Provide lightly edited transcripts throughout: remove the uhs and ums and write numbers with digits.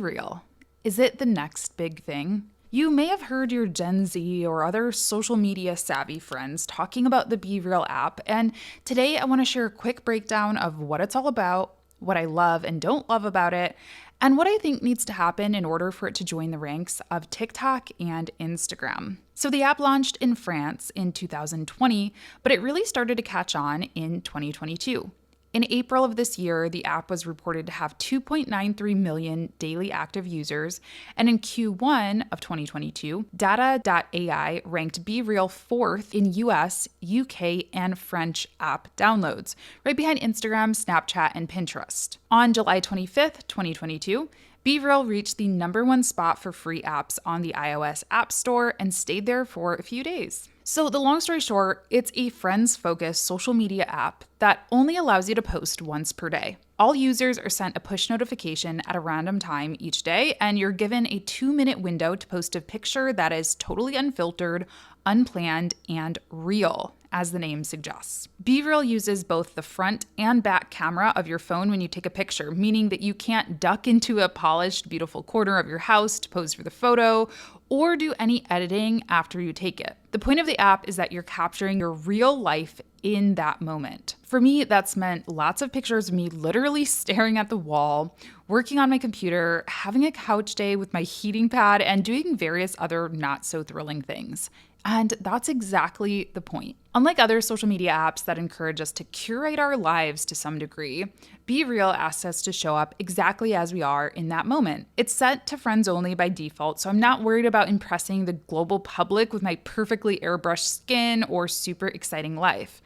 BeReal. Is it the next big thing? You may have heard your Gen Z or other social media savvy friends talking about the BeReal app, and today I want to share a quick breakdown of what it's all about, what I love and don't love about it, and what I think needs to happen in order for it to join the ranks of TikTok and Instagram. So the app launched in France in 2020, but it really started to catch on in 2022. In April of this year, the app was reported to have 2.93 million daily active users, and in Q1 of 2022, Data.ai ranked BeReal fourth in US, UK, and French app downloads, right behind Instagram, Snapchat, and Pinterest. On July 25th, 2022, BeReal reached the #1 spot for free apps on the iOS App Store and stayed there for a few days. So the long story short, it's a friends-focused social media app that only allows you to post once per day. All users are sent a push notification at a random time each day, and you're given a 2-minute window to post a picture that is totally unfiltered, unplanned, and real, as the name suggests. BeReal uses both the front and back camera of your phone when you take a picture, meaning that you can't duck into a polished, beautiful corner of your house to pose for the photo or do any editing after you take it. The point of the app is that you're capturing your real life in that moment. For me, that's meant lots of pictures of me literally staring at the wall, working on my computer, having a couch day with my heating pad, and doing various other not so thrilling things. And that's exactly the point. Unlike other social media apps that encourage us to curate our lives to some degree, BeReal asks us to show up exactly as we are in that moment. It's set to friends only by default, so I'm not worried about impressing the global public with my perfectly airbrushed skin or super exciting life.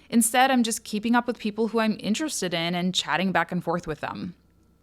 Instead, I'm just keeping up with people who I'm interested in and chatting back and forth with them.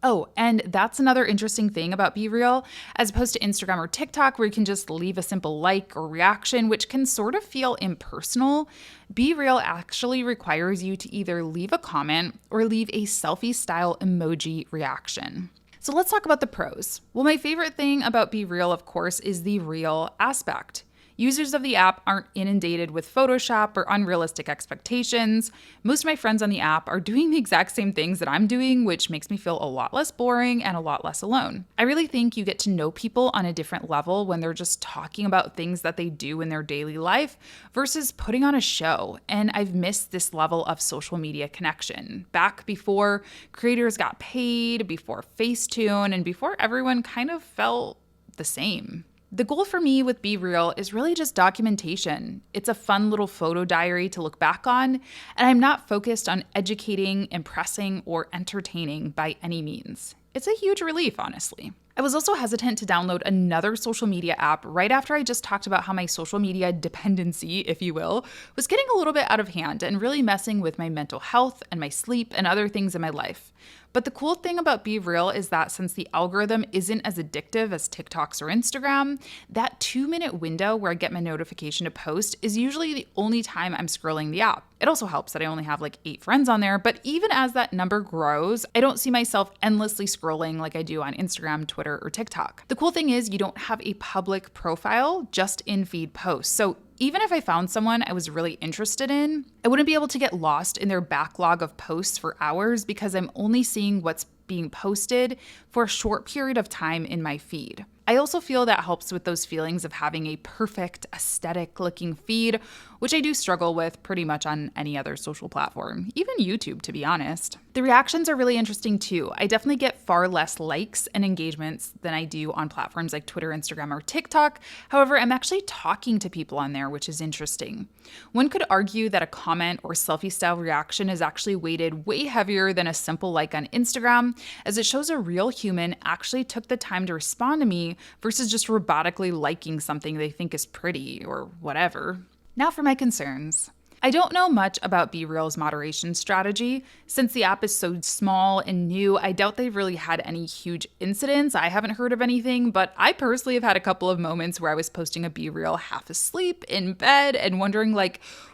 Oh, and that's another interesting thing about BeReal, as opposed to Instagram or TikTok, where you can just leave a simple like or reaction, which can sort of feel impersonal. BeReal actually requires you to either leave a comment or leave a selfie-style emoji reaction. So let's talk about the pros. Well, my favorite thing about BeReal, of course, is the real aspect. Users of the app aren't inundated with Photoshop or unrealistic expectations. Most of my friends on the app are doing the exact same things that I'm doing, which makes me feel a lot less boring and a lot less alone. I really think you get to know people on a different level when they're just talking about things that they do in their daily life versus putting on a show. And I've missed this level of social media connection. Back before creators got paid, before Facetune, and before everyone kind of felt the same. The goal for me with BeReal is really just documentation. It's a fun little photo diary to look back on, and I'm not focused on educating, impressing, or entertaining by any means. It's a huge relief, honestly. I was also hesitant to download another social media app right after I just talked about how my social media dependency, if you will, was getting a little bit out of hand and really messing with my mental health and my sleep and other things in my life. But the cool thing about BeReal is that since the algorithm isn't as addictive as TikTok's or Instagram, that 2-minute window where I get my notification to post is usually the only time I'm scrolling the app. It also helps that I only have like 8 friends on there, but even as that number grows, I don't see myself endlessly scrolling like I do on Instagram, Twitter, or TikTok. The cool thing is you don't have a public profile, just in-feed posts. So even if I found someone I was really interested in, I wouldn't be able to get lost in their backlog of posts for hours because I'm only seeing what's being posted for a short period of time in my feed. I also feel that helps with those feelings of having a perfect aesthetic looking feed, which I do struggle with pretty much on any other social platform, even YouTube, to be honest. The reactions are really interesting too. I definitely get far less likes and engagements than I do on platforms like Twitter, Instagram, or TikTok. However, I'm actually talking to people on there, which is interesting. One could argue that a comment or selfie style reaction is actually weighted way heavier than a simple like on Instagram, as it shows a real human actually took the time to respond to me versus just robotically liking something they think is pretty or whatever. Now for my concerns. I don't know much about BeReal's moderation strategy. Since the app is so small and new, I doubt they've really had any huge incidents. I haven't heard of anything, but I personally have had a couple of moments where I was posting a BeReal half asleep in bed and wondering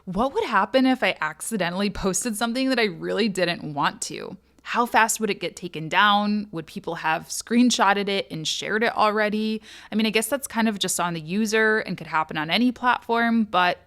what would happen if I accidentally posted something that I really didn't want to? How fast would it get taken down? Would people have screenshotted it and shared it already? I mean, I guess that's kind of just on the user and could happen on any platform, but,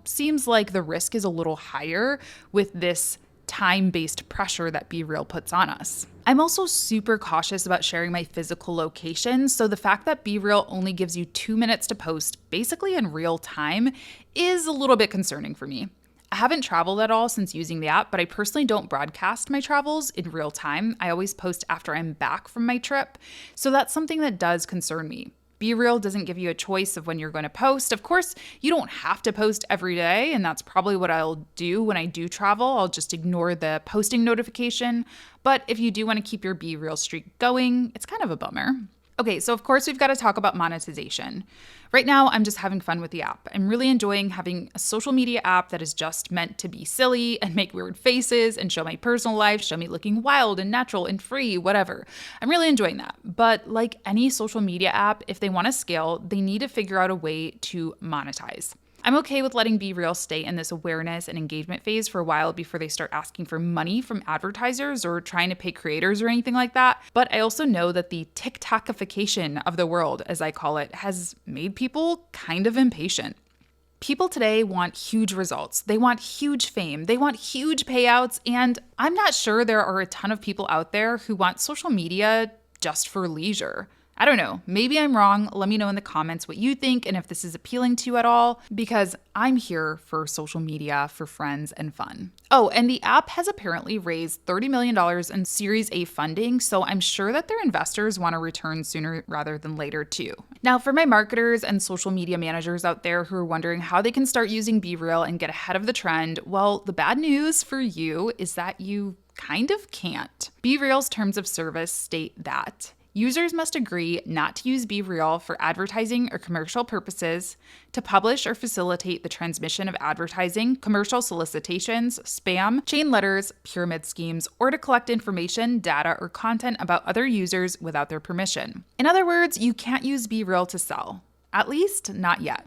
seems like the risk is a little higher with this time-based pressure that BeReal puts on us. I'm also super cautious about sharing my physical location, so the fact that BeReal only gives you 2 minutes to post basically in real time is a little bit concerning for me. I haven't traveled at all since using the app, but I personally don't broadcast my travels in real time. I always post after I'm back from my trip, so that's something that does concern me. BeReal doesn't give you a choice of when you're going to post. Of course, you don't have to post every day, and that's probably what I'll do when I do travel. I'll just ignore the posting notification. But if you do want to keep your BeReal streak going, it's kind of a bummer. Okay, so of course we've got to talk about monetization. Right now, I'm just having fun with the app. I'm really enjoying having a social media app that is just meant to be silly and make weird faces and show my personal life, show me looking wild and natural and free, whatever. I'm really enjoying that. But like any social media app, if they want to scale, they need to figure out a way to monetize. I'm okay with letting BeReal stay in this awareness and engagement phase for a while before they start asking for money from advertisers or trying to pay creators or anything like that. But I also know that the TikTokification of the world, as I call it, has made people kind of impatient. People today want huge results. They want huge fame. They want huge payouts. And I'm not sure there are a ton of people out there who want social media just for leisure. I don't know, maybe I'm wrong. Let me know in the comments what you think and if this is appealing to you at all, because I'm here for social media, for friends and fun. Oh, and the app has apparently raised $30 million in Series A funding, so I'm sure that their investors want to return sooner rather than later too. Now, for my marketers and social media managers out there who are wondering how they can start using BeReal and get ahead of the trend, well, the bad news for you is that you kind of can't. BeReal's terms of service state that users must agree not to use BeReal for advertising or commercial purposes, to publish or facilitate the transmission of advertising, commercial solicitations, spam, chain letters, pyramid schemes, or to collect information, data, or content about other users without their permission. In other words, you can't use BeReal to sell. At least, not yet.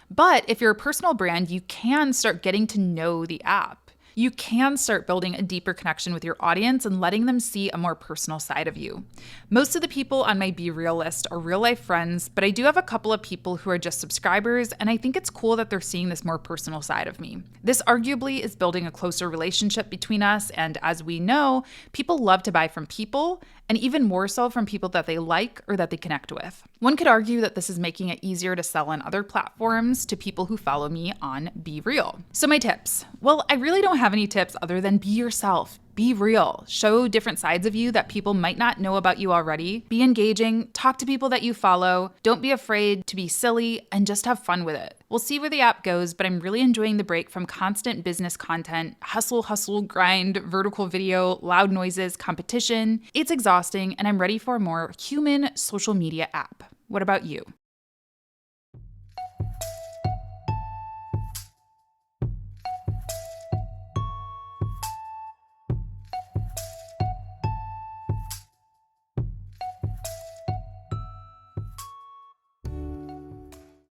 But if you're a personal brand, you can start getting to know the app. You can start building a deeper connection with your audience and letting them see a more personal side of you. Most of the people on my BeReal list are real-life friends, but I do have a couple of people who are just subscribers, and I think it's cool that they're seeing this more personal side of me. This arguably is building a closer relationship between us, and as we know, people love to buy from people, and even more so from people that they like or that they connect with. One could argue that this is making it easier to sell on other platforms to people who follow me on BeReal. So my tips. Well, I really don't have any tips other than be yourself. Be real. Show different sides of you that people might not know about you already. Be engaging. Talk to people that you follow. Don't be afraid to be silly and just have fun with it. We'll see where the app goes, but I'm really enjoying the break from constant business content, hustle, grind, vertical video, loud noises, competition. It's exhausting, and I'm ready for a more human social media app. What about you?